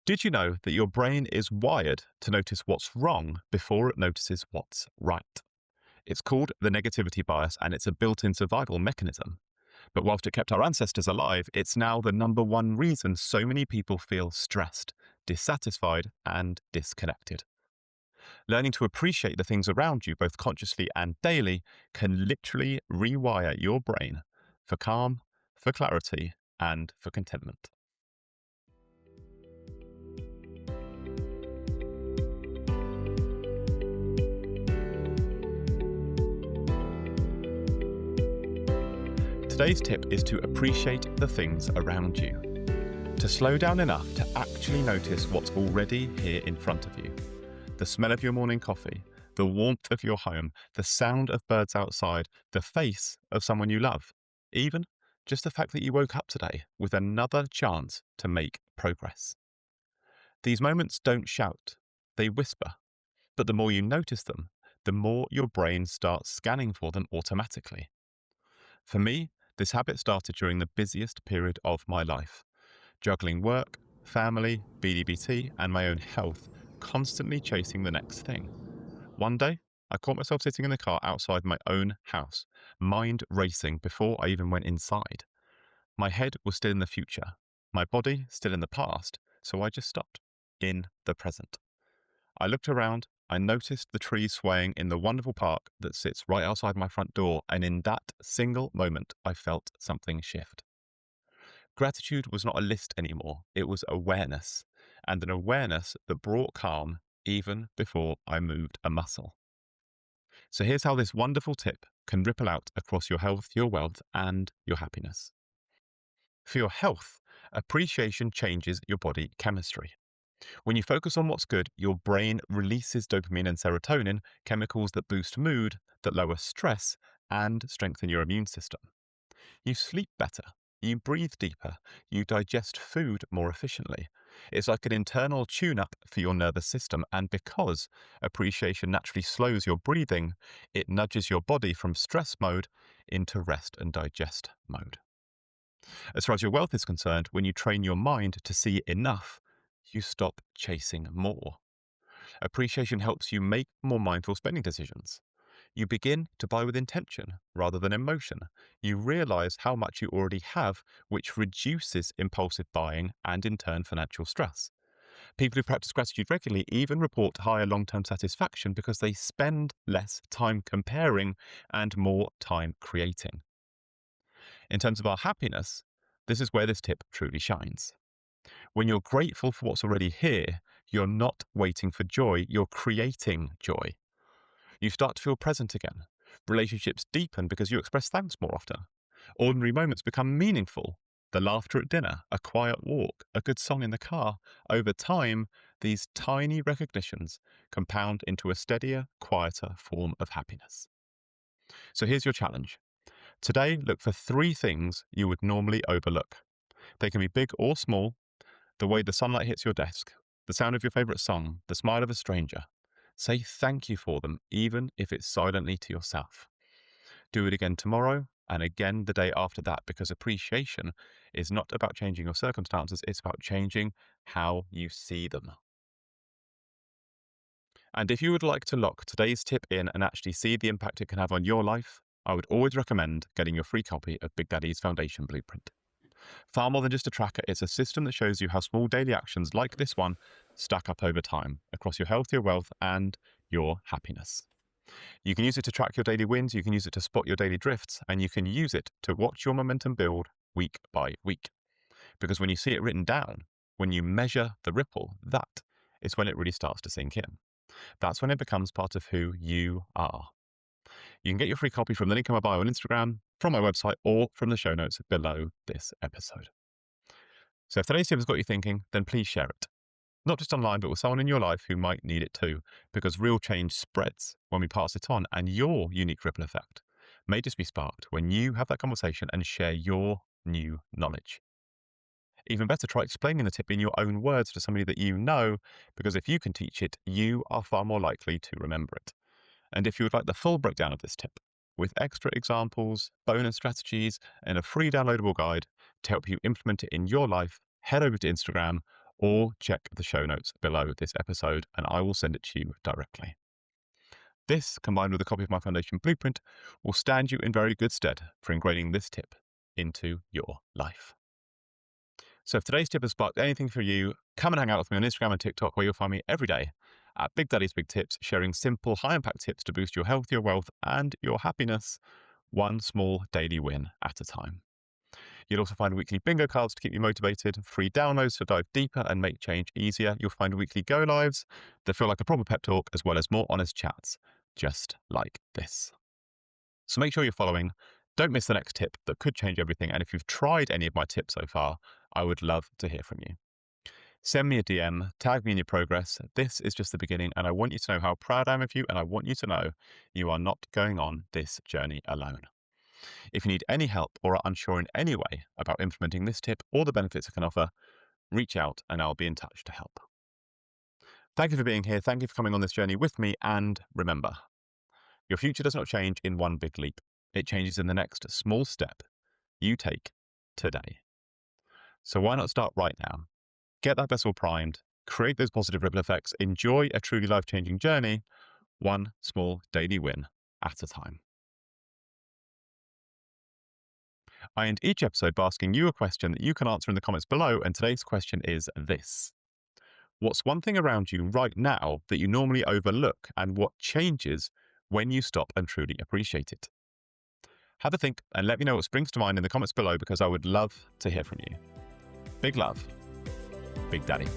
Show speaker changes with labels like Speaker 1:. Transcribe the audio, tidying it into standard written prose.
Speaker 1: Did you know that your brain is wired to notice what's wrong before it notices what's right? It's called the negativity bias, and it's a built in survival mechanism. But whilst it kept our ancestors alive, it's now the number one reason so many people feel stressed, dissatisfied, and disconnected. Learning to appreciate the things around you, both consciously and daily, can literally rewire your brain for calm, for clarity, and for contentment. Today's tip is to appreciate the things around you, to slow down enough to actually notice what's already here in front of you. The smell of your morning coffee, the warmth of your home, the sound of birds outside, the face of someone you love, even just the fact that you woke up today with another chance to make progress. These moments don't shout, they whisper, but the more you notice them, the more your brain starts scanning for them automatically. For me, this habit started during the busiest period of my life, juggling work, family, BDBT, and my own health, constantly chasing the next thing. One day, I caught myself sitting in the car outside my own house, mind racing before I even went inside. My head was still in the future, my body still in the past, so I just stopped, in the present. I looked around, I noticed the trees swaying in the wonderful park that sits right outside my front door, and in that single moment, I felt something shift. Gratitude was not a list anymore, it was awareness, and an awareness that brought calm even before I moved a muscle. So here's how this wonderful tip can ripple out across your health, your wealth, and your happiness. For your health, appreciation changes your body chemistry. When you focus on what's good, your brain releases dopamine and serotonin, chemicals that boost mood, that lower stress, and strengthen your immune system. You sleep better, you breathe deeper, you digest food more efficiently. It's like an internal tune up for your nervous system, and because appreciation naturally slows your breathing, it nudges your body from stress mode into rest and digest mode. As far as your wealth is concerned, when you train your mind to see enough, you stop chasing more. Appreciation helps you make more mindful spending decisions. You begin to buy with intention rather than emotion. You realize how much you already have, which reduces impulsive buying and, in turn, financial stress. People who practice gratitude regularly even report higher long term satisfaction because they spend less time comparing and more time creating. In terms of our happiness, this is where this tip truly shines. When you're grateful for what's already here, you're not waiting for joy, you're creating joy. You start to feel present again. Relationships deepen because you express thanks more often. Ordinary moments become meaningful. The laughter at dinner, a quiet walk, a good song in the car. Over time, these tiny recognitions compound into a steadier, quieter form of happiness. So here's your challenge. Today, look for three things you would normally overlook. They can be big or small: the way the sunlight hits your desk, the sound of your favorite song, the smile of a stranger. Say thank you for them, even if it's silently to yourself. Do it again tomorrow and again the day after that, because appreciation is not about changing your circumstances, it's about changing how you see them. And if you would like to lock today's tip in and actually see the impact it can have on your life, I would always recommend getting your free copy of Big Daddy's Foundation Blueprint. Far more than just a tracker, it's a system that shows you how small daily actions like this one stack up over time across your health, your wealth, and your happiness. You can use it to track your daily wins, you can use it to spot your daily drifts, and you can use it to watch your momentum build week by week. Because when you see it written down, when you measure the ripple, that is when it really starts to sink in. That's when it becomes part of who you are. You can get your free copy from the link in my bio on Instagram, from my website, or from the show notes below this episode. So if today's tip has got you thinking, then please share it. Not just online, but with someone in your life who might need it too, because real change spreads when we pass it on, and your unique ripple effect may just be sparked when you have that conversation and share your new knowledge. Even better, try explaining the tip in your own words to somebody that you know, because if you can teach it, you are far more likely to remember it. And if you would like the full breakdown of this tip, with extra examples, bonus strategies, and a free downloadable guide to help you implement it in your life, head over to Instagram or check the show notes below this episode and I will send it to you directly. This, combined with a copy of my foundation blueprint, will stand you in very good stead for ingraining this tip into your life. So if today's tip has sparked anything for you, come and hang out with me on Instagram and TikTok, where you'll find me every day at Big Daddy's Big Tips, sharing simple, high-impact tips to boost your health, your wealth, and your happiness, one small daily win at a time. You'll also find weekly bingo cards to keep you motivated, free downloads to dive deeper and make change easier. You'll find weekly go lives that feel like a proper pep talk, as well as more honest chats, just like this. So make sure you're following. Don't miss the next tip that could change everything. And if you've tried any of my tips so far, I would love to hear from you. Send me a DM, tag me in your progress. This is just the beginning, and I want you to know how proud I am of you, and I want you to know you are not going on this journey alone. If you need any help or are unsure in any way about implementing this tip or the benefits it can offer, reach out and I'll be in touch to help. Thank you for being here. Thank you for coming on this journey with me. And remember, your future does not change in one big leap. It changes in the next small step you take today. So why not start right now? Get that vessel primed, create those positive ripple effects, enjoy a truly life-changing journey, one small daily win at a time. I end each episode by asking you a question that you can answer in the comments below, and today's question is this. What's one thing around you right now that you normally overlook, and what changes when you stop and truly appreciate it? Have a think and let me know what springs to mind in the comments below, because I would love to hear from you. Big love, Big Daddy.